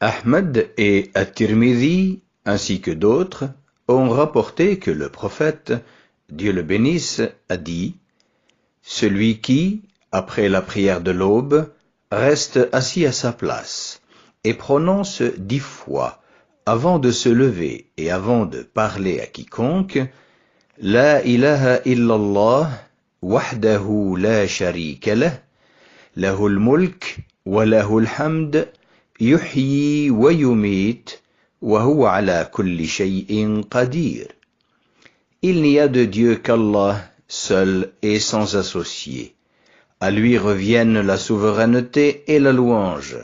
Ahmed et At-Tirmidhi, ainsi que d'autres, ont rapporté que le prophète, Dieu le bénisse, a dit « Celui qui, après la prière de l'aube, reste assis à sa place et prononce 10 fois, avant de se lever et avant de parler à quiconque, « La ilaha illallah, wahdahu la sharika lah, lahul mulk wa lahul hamd, yuhyi wa yumit, wa huwa ala kulli shay'in qadir. » Il n'y a de Dieu qu'Allah, seul et sans associé. À lui reviennent la souveraineté et la louange.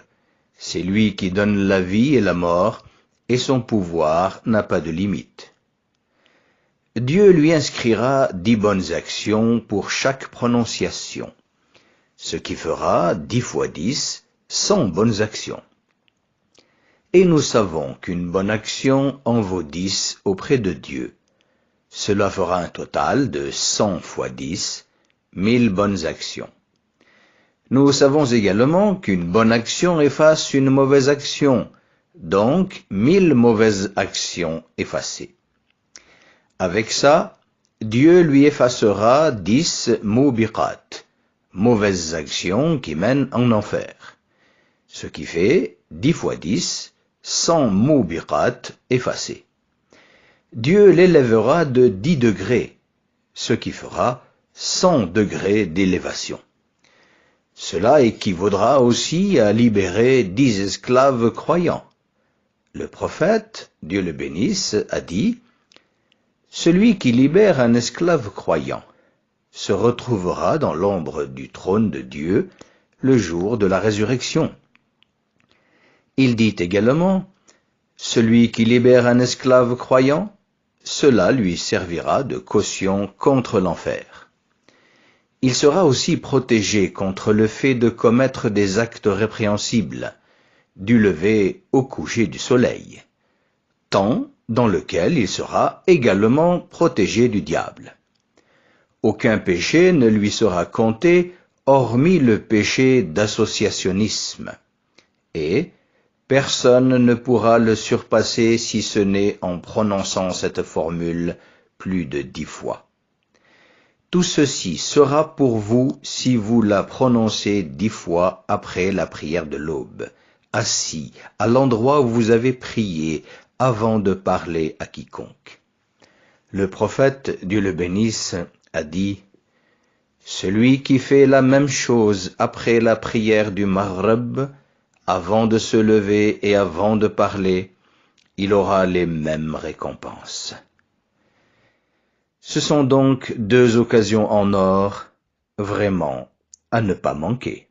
C'est lui qui donne la vie et la mort, et son pouvoir n'a pas de limite. Dieu lui inscrira 10 bonnes actions pour chaque prononciation, ce qui fera 10 fois 10, 100 bonnes actions. Et nous savons qu'une bonne action en vaut 10 auprès de Dieu. Cela fera un total de 100 fois 10, 1000 bonnes actions. Nous savons également qu'une bonne action efface une mauvaise action, donc 1000 mauvaises actions effacées. Avec ça, Dieu lui effacera 10 mubiqat, mauvaises actions qui mènent en enfer, ce qui fait 10 fois 10, 100 mubiqat effacées. Dieu l'élèvera de 10 degrés, ce qui fera 100 degrés d'élévation. Cela équivaudra aussi à libérer 10 esclaves croyants. Le prophète, Dieu le bénisse, a dit « Celui qui libère un esclave croyant se retrouvera dans l'ombre du trône de Dieu le jour de la résurrection. » Il dit également « Celui qui libère un esclave croyant, cela lui servira de caution contre l'enfer. » Il sera aussi protégé contre le fait de commettre des actes répréhensibles, du lever au coucher du soleil, temps dans lequel il sera également protégé du diable. Aucun péché ne lui sera compté hormis le péché d'associationnisme, et personne ne pourra le surpasser si ce n'est en prononçant cette formule plus de 10 fois. Tout ceci sera pour vous si vous la prononcez 10 fois après la prière de l'aube, assis à l'endroit où vous avez prié avant de parler à quiconque. Le prophète, Dieu le bénisse, a dit « Celui qui fait la même chose après la prière du Maghreb, avant de se lever et avant de parler, il aura les mêmes récompenses. » Ce sont donc 2 occasions en or, vraiment, à ne pas manquer.